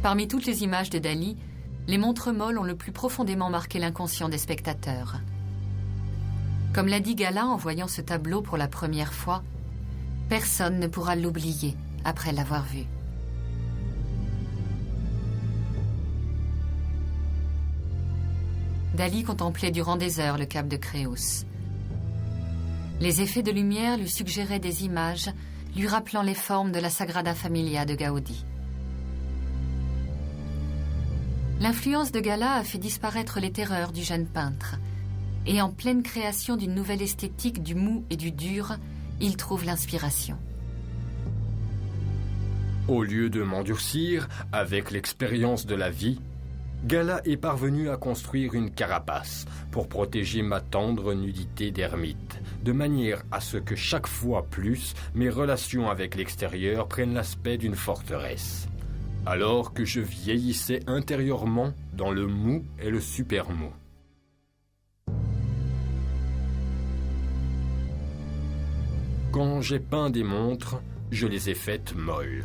Parmi toutes les images de Dali, les montres molles ont le plus profondément marqué l'inconscient des spectateurs. Comme l'a dit Gala en voyant ce tableau pour la première fois, personne ne pourra l'oublier après l'avoir vu. Dali contemplait durant des heures le cap de Créus. Les effets de lumière lui suggéraient des images lui rappelant les formes de la Sagrada Familia de Gaudi. L'influence de Gala a fait disparaître les terreurs du jeune peintre, et en pleine création d'une nouvelle esthétique du mou et du dur, il trouve l'inspiration. Au lieu de m'endurcir avec l'expérience de la vie, Gala est parvenu à construire une carapace pour protéger ma tendre nudité d'ermite, de manière à ce que chaque fois plus mes relations avec l'extérieur prennent l'aspect d'une forteresse. Alors que je vieillissais intérieurement dans le mou et le super mou. Quand j'ai peint des montres, je les ai faites molles.